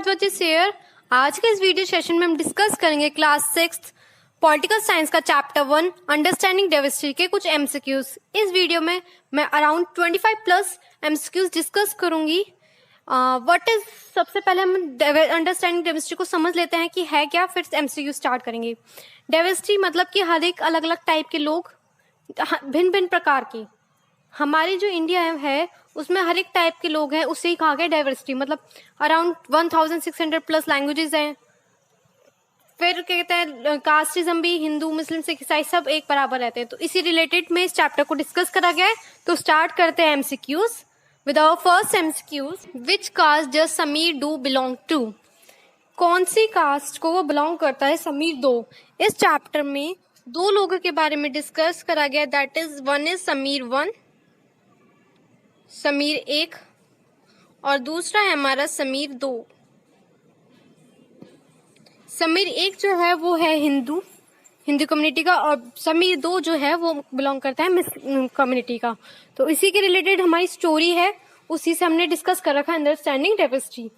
Bhardwaj share. आज के इस वीडियो सेशन में हम डिस्कस करेंगे क्लास 6 पॉलिटिकल साइंस का चैप्टर 1 अंडरस्टैंडिंग डाइवर्सिटी के कुछ एमसीक्यूज। इस वीडियो में मैं अराउंड 25 प्लस एमसीक्यूज डिस्कस करूंगी। व्हाट इज सबसे पहले हम अंडरस्टैंडिंग डाइवर्सिटी को समझ लेते हैं कि है क्या, फिर एमसीक्यू स्टार्ट करेंगे। डाइवर्सिटी मतलब कि हर एक अलग अलग टाइप के लोग, भिन्न भिन्न प्रकार की। हमारी जो इंडिया है उसमें हर एक टाइप के लोग हैं, उसे ही कहा गया डाइवर्सिटी। मतलब अराउंड 1600 प्लस लैंग्वेजेस हैं। फिर कहते हैं कास्टिज्म भी, हिंदू मुस्लिम सिख ईसाई सब एक बराबर रहते हैं। तो इसी रिलेटेड में इस चैप्टर को डिस्कस करा गया है। तो स्टार्ट करते हैं MCQs with our first MCQs. Which caste does Sameer do belong to? कौन सी कास्ट को वो बिलोंग करता है समीर दो? इस चैप्टर में दो लोगों के बारे में डिस्कस करा गया, that is one is Sameer 1, Sameer 1, और दूसरा है हमारा समीर 2। समीर 1 जो है वो है हिंदू कम्युनिटी का, और समीर 2 जो है वो बिलोंग करता है मुस्लिम कम्युनिटी का। तो इसी के रिलेटेड हमारी स्टोरी है, उसी से हमने डिस्कस कर रखा है अंडरस्टैंडिंग डाइवर्सिटी।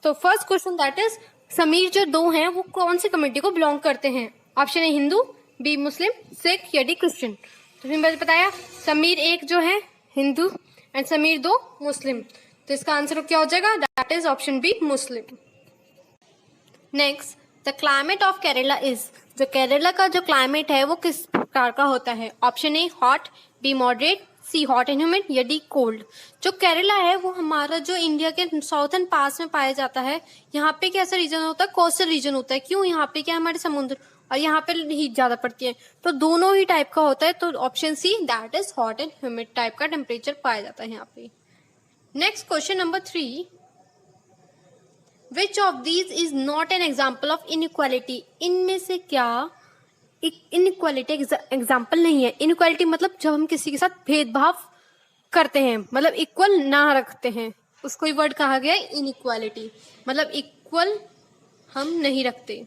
तो first question that is Sameer जो 2 हैं वो कौन सी कम्युनिटी को बिलोंग करते हैं? ऑप्शन ए हिंदू, बी मुस्लिम, सिख या डी क्रिश्चियन। तो मैंने बताया समीर 1 जो है हिंदू एंड समीर 2 मुस्लिम। तो इसका आंसर क्या हो जाएगा? That is option B Muslim. Next, the climate of Kerala is. जो केरला का जो क्लाइमेट है वो किस प्रकार का होता है? Option A hot, B moderate, C hot and humid या डी कोल्ड। जो केरला है वो हमारा जो इंडिया के साउथर्न पास में पाया जाता है। यहाँ पे कैसा रीजन होता है? कोस्टल रीजन होता है। क्यों? यहाँ पे क्या, हमारे समुद्र, और यहाँ पे हीट ज्यादा पड़ती है। तो दोनों ही टाइप का होता है। तो option see that is hot and humid type का टेम्परेचर पाया जाता है यहाँ पे। Next question number 3, which of these is not an example of inequality? इनमें से क्या इनइक्वालिटी एग्जाम्पल नहीं है? इनइक्वालिटी मतलब जब हम किसी के साथ भेदभाव करते हैं, मतलब इक्वल ना रखते हैं, उसको ही वर्ड कहा गया है इनइक्वालिटी। मतलब इक्वल हम नहीं रखते।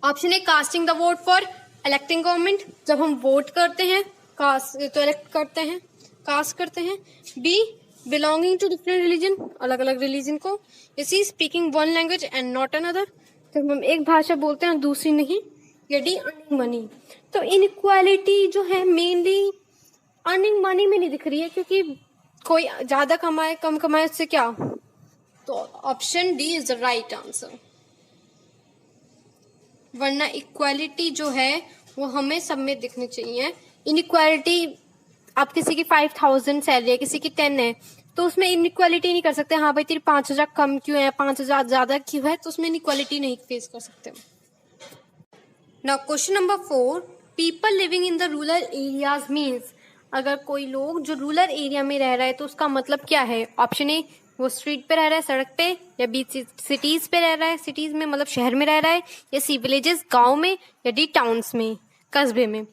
Option A casting the vote for electing government, जब हम वोट करते हैं कास्ट तो इलेक्ट करते हैं, कास्ट करते हैं। B belonging to different religion, अलग अलग रिलीजन को। C speaking one language and not another, जब हम एक भाषा बोलते हैं और दूसरी नहीं। या डी अर्निंग मनी। तो इनइक्वालिटी जो है मेनली अर्निंग मनी में नहीं दिख रही है, क्योंकि कोई ज्यादा कमाए कम कमाए उससे क्या। तो option D is the right answer. वरना इक्वालिटी जो है वो हमें सब में दिखनी चाहिए। इनइक्वालिटी, आप किसी की 5000 सैलरी है, किसी की 10 है, तो उसमें इनइक्वालिटी नहीं कर सकते। हाँ भाई तेरी 5000 कम क्यों है, 5000 ज्यादा क्यों है, तो उसमें इनइक्वालिटी नहीं फेस कर सकते। Now question number 4, people living in the rural areas means. अगर कोई लोग जो रूरल एरिया में रह रहा है तो उसका मतलब क्या है? ऑप्शन ए वो स्ट्रीट पे रह रहा है, सड़क पे, या बी सिटीज पे रह रहा है, सिटीज में मतलब शहर में रह रहा है, या सी विलेजेस गांव में, या डी टाउन्स में, कस्बे में।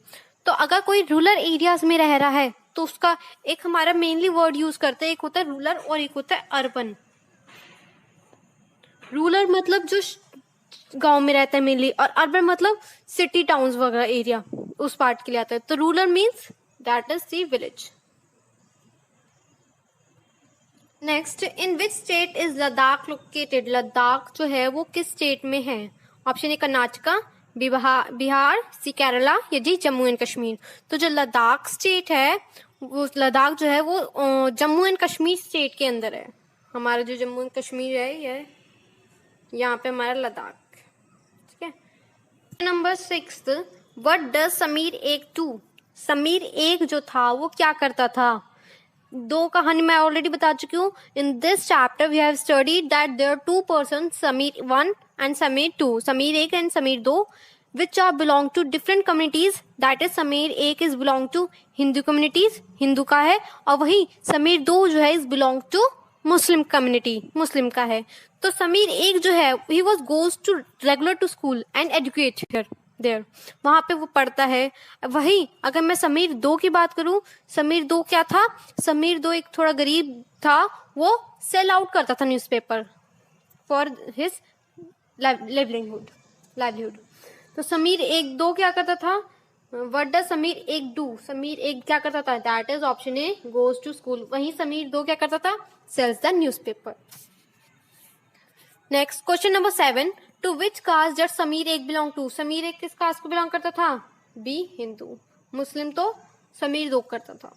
तो अगर कोई रूरल एरियाज में रह रहा है तो उसका एक हमारा मेनली वर्ड यूज करते हैं, एक होता है रूरल और एक होता है अर्बन। रूरल मतलब जो गांव में रहता है मेनली, और अर्बन मतलब सिटी टाउन्स वगैरह एरिया, उस पार्ट के लिए आता है। तो rural means that is C village. Next, in which state is Ladakh located? Ladakh जो है वो किस स्टेट में है? Option A Karnataka, B Bihar, C Kerala या जी जम्मू एंड कश्मीर। तो जो लद्दाख स्टेट है वो लद्दाख जो है वो जम्मू एंड कश्मीर स्टेट के अंदर है। हमारा जो जम्मू एंड कश्मीर है ये यहाँ पे हमारा लद्दाख, ठीक है। Number 6, what does Sameer 1 do? Sameer 1 जो था वो क्या करता था? दो कहानी मैं ऑलरेडी बता चुकी हूँ। In this chapter we have studied that there are 2 person, Sameer 1 and Sameer 2, Sameer 1 and Sameer 2, which are belong to different communities. That is Sameer 1 is belong to Hindu communities, Hindu का है, और वही समीर 2 जो है is belong to Muslim community, Muslim का है। तो समीर 1 जो है he was goes to regular to school and educate there, वहां पे वो पढ़ता है। वही अगर मैं समीर 2 की बात करूं, समीर 2 क्या था? समीर 2 एक थोड़ा गरीब था, वो सेल आउट करता था न्यूज़पेपर फॉर हिज लाइवलीहुड। तो समीर 1-2 क्या करता था? What does Sameer 1 do? Sameer 1 क्या करता था? That is option A goes to school. वहीं समीर 2 क्या करता था? Sells the newspaper. Next question number 7, to which caste does Sameer एक बिलोंग टू? समीर एक किस कास्ट को बिलोंग करता था? बी हिंदू, मुस्लिम तो समीर दो करता था।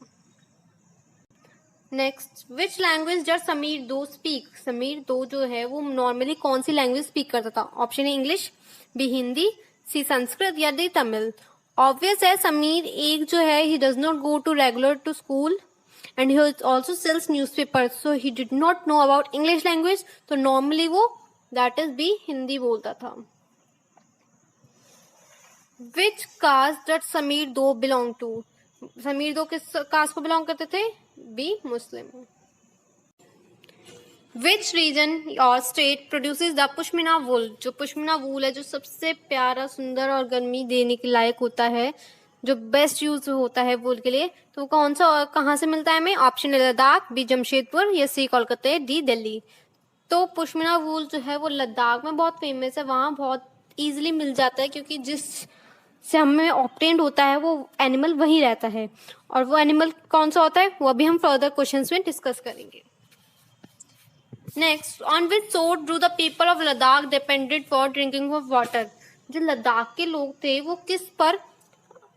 Next, which language does Sameer दो स्पीक? समीर दो जो है वो नॉर्मली कौन सी लैंग्वेज स्पीक करता था? Option A English, B Hindi, C Sanskrit या डी तमिल। ऑब्वियस है, समीर एक जो है he does not go to regular to school and he also sells newspapers, so he did not know about English language, तो normally वो that is B Hindi बोलता था। Which caste does Sameer दो belong to? समीर दो किस कास्ट को belong करते थे? B Muslim. Which region or state produces the pashmina wool? जो पश्मीना वूल है, जो सबसे प्यारा, सुंदर और गर्मी देने के लायक होता है, जो बेस्ट यूज होता है वूल के लिए, तो कौन सा और कहाँ से मिलता है हमें? Option A Ladakh, B Jamshedpur या सी कोलकाता, डी दिल्ली। तो पश्मीना वूल जो है वो लद्दाख में बहुत फेमस है, वहाँ बहुत इजीली मिल जाता है, क्योंकि जिस से हमें ऑब्टेन्ड होता है वो एनिमल वहीं रहता है। और वो एनिमल कौन सा होता है वो अभी हम फर्दर क्वेश्चंस में डिस्कस करेंगे। Next, on which source do the people of Ladakh depended for drinking of water? जो लद्दाख के लोग थे वो किस पर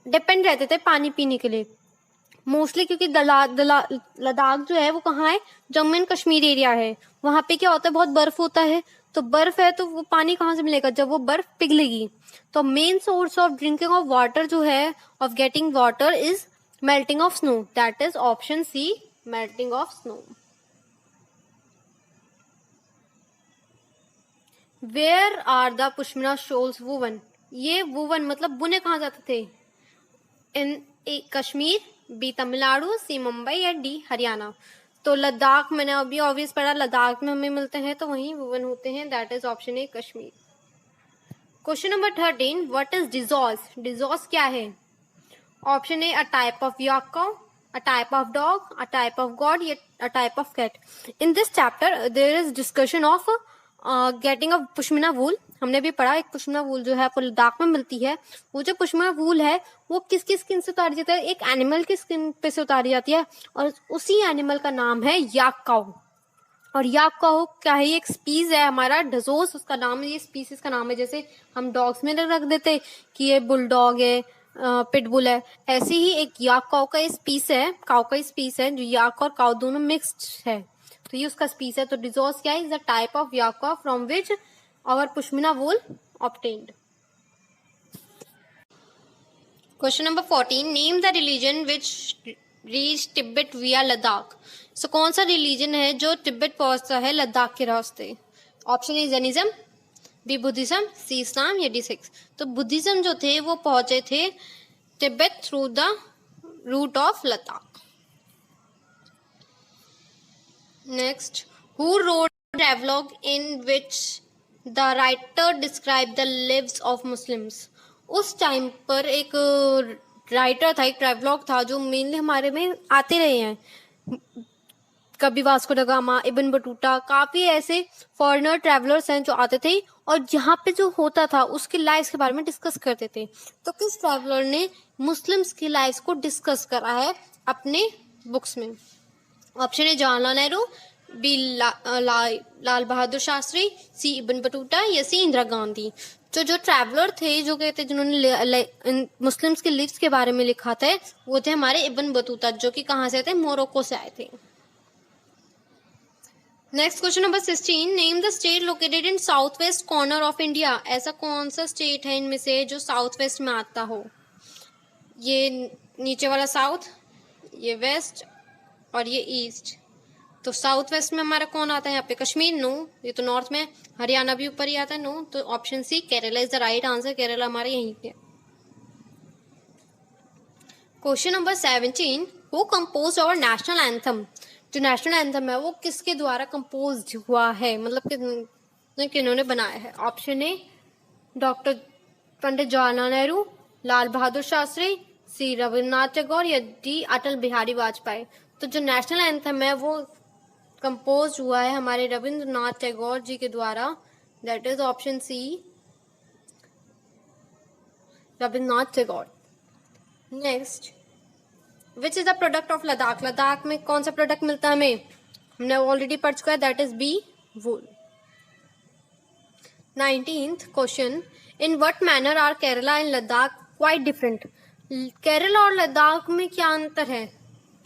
डिपेंड रहते थे पानी पीने के लिए? मोस्टली क्योंकि लद्दाख जो है वो कहाँ है? जम्मू एंड कश्मीर एरिया है। वहां पे क्या होता है? बहुत बर्फ होता है, तो बर्फ है तो वो पानी कहाँ से मिलेगा? जब वो बर्फ पिघलेगी। तो main source of drinking of water जो है, of getting water, is melting of snow. That is option C, melting of snow. Where are the pashmina shawls woven? ये वुवन मतलब बुने कहाँ जाते थे? In Kashmir, B Tamil Nadu, C Mumbai या डी हरियाणा। तो लद्दाख, मैंने अभी ऑब्वियस पढ़ा, लद्दाख में हमें मिलते हैं, तो वहीं वुवन होते हैं। That is option A Kashmir. Question number 13, what is dzos? Dzos क्या है? Option A a type of yak cow, a type of dog, a type of god, या a type of cat. In this chapter there is discussion of getting a pashmina wool. हमने भी पढ़ा एक पश्मीना वूल जो है आपको लद्दाख में मिलती है। वो जो पश्मीना वूल है वो किसकी स्किन से उतारी जाती है? एक एनिमल की स्किन पे से उतारी जाती है, और उसी एनिमल का नाम है याक काऊ। और याक काऊ क्या है? एक स्पीस है हमारा, डजोस उसका नाम है, ये स्पीसीज का नाम है। जैसे हम डॉग्स में रख देते कि ये बुलडॉग है, पिटबुल है, ऐसे ही एक याक काऊ का स्पीस है, काऊ का स्पीस है, जो याक और काऊ दोनों मिक्स्ड है, तो ये उसका स्पीस है। तो डिजोस क्या है? Is the type of yak cow from which our pashmina wool obtained. Question number 14, name the religion which reach Tibet via Ladakh? सो कौन सा रिलीजन है जो तिब्बत पहुंचता है लद्दाख के रास्ते? Option A Jainism, B Buddhism, C Islam या डी सिक्स। तो बुद्धिज्म जो थे वो पहुंचे थे Tibet through the route of Ladakh. Next, who wrote a travelogue in which the writer described the lives of Muslims? उस टाइम पर एक राइटर था, एक ट्रैवलॉग था, जो मेनली हमारे में आते रहे हैं। कभी वास्को ड गामा, इब्न बटूटा, काफी ऐसे फॉरेनर ट्रैवलर्स हैं जो आते थे और यहाँ पे जो होता था उसकी लाइफ के बारे में डिस्कस करते थे। तो किस ट्रैवलर ने मुस्लिम्स की लाइफ को डिस्कस करा है अपने बुक्स में? Option A Jawaharlal Nehru, B Lal Bahadur Shastri, C Ibn Battuta या सी इंदिरा गांधी। तो जो ट्रैवलर थे जो कहते जिन्होंने मुस्लिम्स के लिव्स के बारे में लिखा था वो थे हमारे इब्न बतूता, जो कि कहाँ से थे? मोरक्को से आए थे। Next question number 16, name the state located in south west corner of India? ऐसा कौन सा स्टेट है इनमें से जो साउथ वेस्ट में आता हो? ये नीचे वाला साउथ, ये वेस्ट और ये ईस्ट। तो साउथ वेस्ट में हमारा कौन आता है यहाँ पे? कश्मीर, नो, ये तो नॉर्थ में। हरियाणा भी ऊपर ही आता है, नो। तो option C Kerala is the right answer. Kerala हमारे यहीं पे। Question number 17, who composed our national anthem? जो नेशनल एंथम है वो किसके द्वारा कंपोज हुआ है, मतलब किन्होंने बनाया है? ऑप्शन ए डॉक्टर पंडित जवाहरलाल नेहरू, लाल बहादुर शास्त्री, सी रविन्द्रनाथ टैगोर या डी अटल बिहारी वाजपेयी। तो जो नेशनल एंथम है वो कंपोज हुआ है हमारे रविन्द्रनाथ टैगोर जी के द्वारा। That is option C, Rabindranath Tagore. Next, which is the product of Ladakh? Ladakh में कौन सा प्रोडक्ट मिलता है हमें? हमने ऑलरेडी पढ़ चुका है, that is B wool. 19th question, in what manner are Kerala and Ladakh quite different? Kerala और लद्दाख में क्या अंतर है,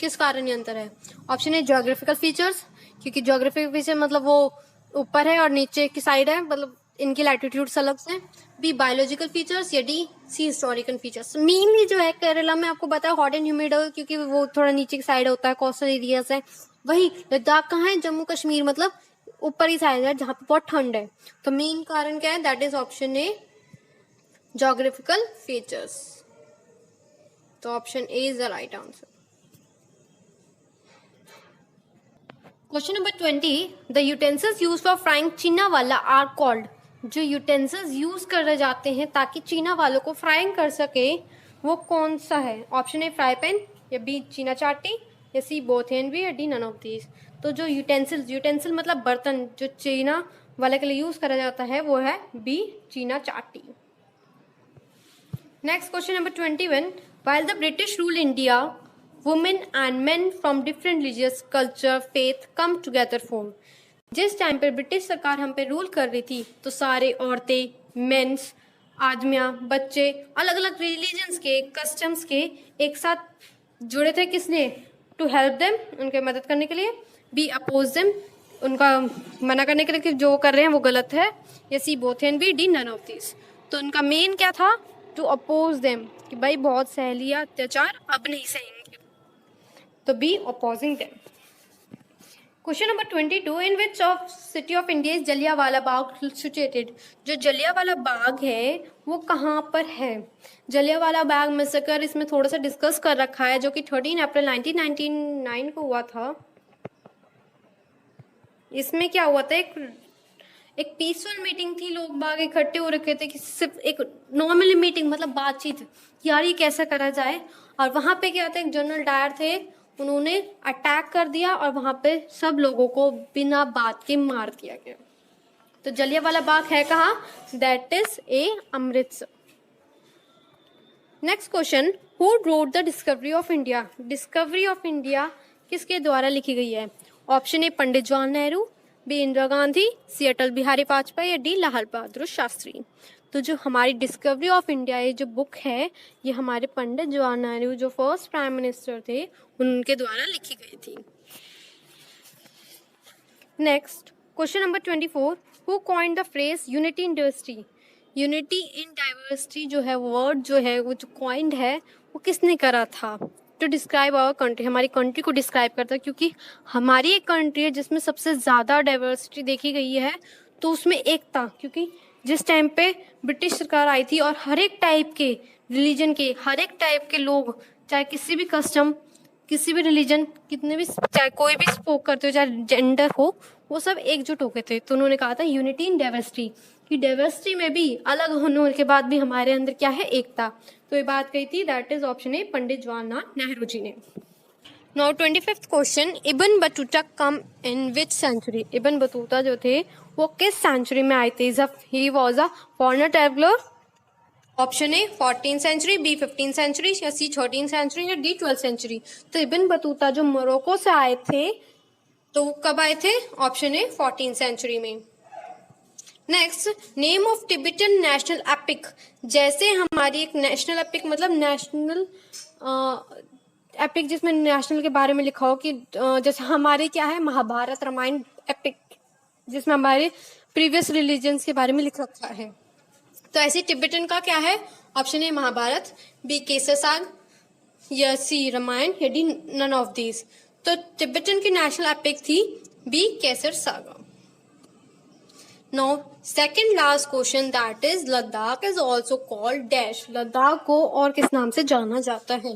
किस कारण ये अंतर है? ऑप्शन ए ज्योग्राफिकल फीचर्स, क्योंकि ज्योग्राफिकल फीचर मतलब वो ऊपर है और नीचे की साइड है, मतलब इनकी लैटिट्यूड्स अलग से। बी बायोलॉजिकल फीचर्स, या D C historical features. Mainly जो है केरला में आपको पता है हॉट एंड ह्यूमिड, क्योंकि वो थोड़ा नीचे की साइड होता है, कोस्टल एरियाज है। वही लद्दाख कहाँ है? जम्मू कश्मीर, मतलब ऊपर ही साइड है जहाँ पे बहुत ठंड है। तो मेन कारण क्या है? That is option A geographical features. तो option A is the right answer. Question number 20, the utensils use for frying चीना वाला आर कॉल्ड? जो यूटेंसिल्स यूज करे जाते हैं ताकि चीना वालों को फ्राइंग कर सके, वो कौन सा है? ऑप्शन ए फ्राई पैन, या बी चीना चाटी, या सी बोथ एंड बी, या डी नन ऑफ दीज। तो जो यूटेंसिल मतलब बर्तन जो चीना वाले के लिए यूज करा जाता है वो है बी चीना चाटी। Next question number 21, while the British rule India, women and men from different religious culture faith come together for? जिस टाइम पे ब्रिटिश सरकार हम पे रूल कर रही थी तो सारे औरतें, मेंस, आदमियां, बच्चे अलग अलग रिलीजन्स के, कस्टम्स के एक साथ जुड़े थे। किसने? टू हेल्प देम, उनके मदद करने के लिए। बी अपोज देम, उनका मना करने के लिए कि जो कर रहे हैं वो गलत है। या C both and B, D none of this. तो उनका मेन क्या था? टू अपोज देम, कि भाई बहुत सह लिया अत्याचार, अब नहीं सहेंगे। तो B opposing them. Question number 22, in which of city of India is Jallianwala Bagh situated? जो जलियांवाला बाग है वो कहाँ पर है? जलियांवाला बाग मैसेकर इसमें थोड़ा सा डिस्कस कर रखा है, जो कि 13 अप्रैल 1999 को हुआ था। इसमें क्या हुआ था? एक पीसफुल मीटिंग थी, लोग बाग इकट्ठे हो रखे थे कि सिर्फ एक नॉर्मल मीटिंग, मतलब बातचीत, यार ये कैसा करा जाए। और वहां पे क्या था, एक जनरल डायर थे, उन्होंने अटैक कर दिया और वहां पे सब लोगों को बिना बात के मार दिया गया। तो जलियांवाला बाग है कहाँ? That is A Amritsar. Next question, who wrote the discovery of India? Discovery of India किसके द्वारा लिखी गई है? Option A Pandit Jawaharlal Nehru, B Indira Gandhi, C Atal Bihari Vajpayee, या डी लाल बहादुर शास्त्री। तो जो हमारी डिस्कवरी ऑफ इंडिया ये जो बुक है, ये हमारे पंडित जवाहरलाल नेहरू जो फर्स्ट प्राइम मिनिस्टर थे उनके द्वारा लिखी गई थी। Next question number 24, who coined the phrase unity in diversity? Unity in diversity जो है वर्ड जो है वो जो कॉइन्ड है वो किसने करा था? टू डिस्क्राइब आवर कंट्री, हमारी कंट्री को डिस्क्राइब करता है, क्योंकि हमारी एक कंट्री है जिसमें सबसे ज़्यादा डाइवर्सिटी देखी गई है। तो उसमें एकता, क्योंकि जिस टाइम पे ब्रिटिश सरकार आई थी और हर एक टाइप के रिलीजन के, हर एक टाइप के लोग, चाहे किसी भी कस्टम, किसी भी रिलीजन, कितने भी, चाहे कोई भी स्पोक करते हो, चाहे जेंडर हो, वो सब एकजुट हो गए थे। तो उन्होंने कहा था यूनिटी इन डाइवर्सिटी, कि डाइवर्सिटी में भी अलग होने के बाद भी हमारे अंदर क्या है? एकता। तो ये बात कही थी, that is option A Pandit Jawaharlal Nehru ji ने। Now 25th question, Ibn Battuta come in which century? Ibn Battuta जो थे वो किस सेंचुरी में आए थे? He was a foreigner traveller. Option A 14th century, B 15th century, या सी 13th सेंचुरी, या डी 12th सेंचुरी। तो इब्न बतूता जो मोरक्को से आए थे तो कब आए थे? ऑप्शन ए 14th सेंचुरी में। Next, name of Tibetan national epic? जैसे हमारी एक नेशनल एपिक मतलब नेशनल एपिक जिसमें नेशनल के बारे में लिखा हो, कि जैसे हमारे क्या है महाभारत रामायण एपिक, जिसमें हमारे प्रीवियस रिलीजन्स के बारे में लिख रखा है। तो ऐसे टिबेटन का क्या है? ऑप्शन ए महाभारत, बी केसर साग, या सी रामायण, या डी नन ऑफ दीज। तो टिबेटन की नेशनल एपिक थी B Kesar saga. Now, second last question, that is Ladakh is also called dash. Ladakh को और किस नाम से जाना जाता है?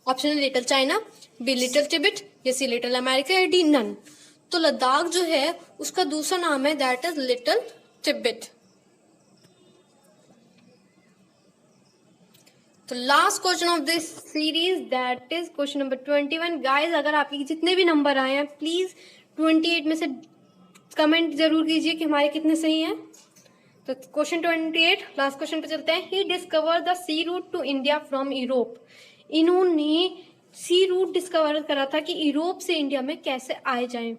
Option a little China, be little Tibet, या सी लिटिल अमेरिका, या डी नन। तो लद्दाख जो है उसका दूसरा नाम है दैट इज लिटिल टिबेट। तो last question of this series that is question number 21। Guys अगर आपके जितने भी नंबर आए हैं प्लीज 28 में से कमेंट जरूर कीजिए कि हमारे कितने सही हैं। तो क्वेश्चन 28 लास्ट क्वेश्चन पे चलते हैं। He discover the sea route to India from Europe. इन्होंने सी रूट डिस्कवर करा था कि यूरोप से इंडिया में कैसे आए जाएं।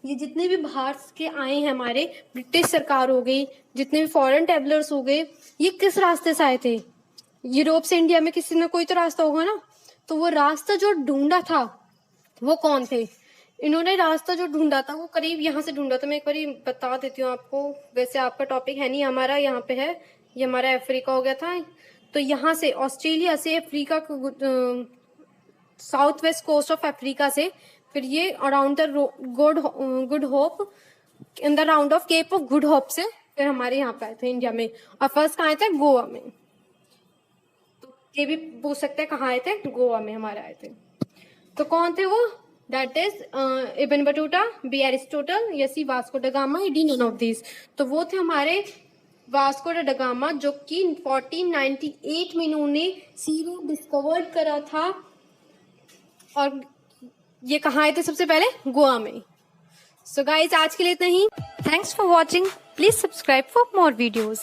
ये जितने भी बाहर के आए हैं, हमारे ब्रिटिश सरकार हो गई, जितने भी फॉरेन ट्रेवलर्स हो गए, ये किस रास्ते से आए थे? यूरोप से इंडिया में किसी ना कोई तो रास्ता होगा ना। तो वो रास्ता जो ढूंढा था वो कौन थे? इन्होंने रास्ता जो ढूंढा था वो करीब यहाँ से ढूंढा था। मैं एक बार बता देती हूँ आपको, वैसे आपका टॉपिक है नहीं, हमारा यहाँ पे है, ये हमारा अफ्रीका हो गया था। तो यहाँ से ऑस्ट्रेलिया से Africa south west coast of Africa से, फिर ये around the Good Hope, in the round of Cape of Good Hope से फिर हमारे यहाँ पे आए थे इंडिया में। और फर्स्ट कहाँ आए थे? गोवा में। तो ये भी पूछ सकते हैं कहाँ आए थे? गोवा में हमारे आए थे। तो कौन थे वो? That is Ibn Battuta, B Aristotle, या C Vasco da Gama, D none of this. तो वो थे हमारे वास्को ड गामा, जो कि 1498 में इन्होंने सी रूट डिस्कवर्ड करा था। और ये कहाँ आए थे सबसे पहले? गोवा में। सो गाइज, आज के लिए इतना ही। Thanks for watching. Please subscribe for more videos.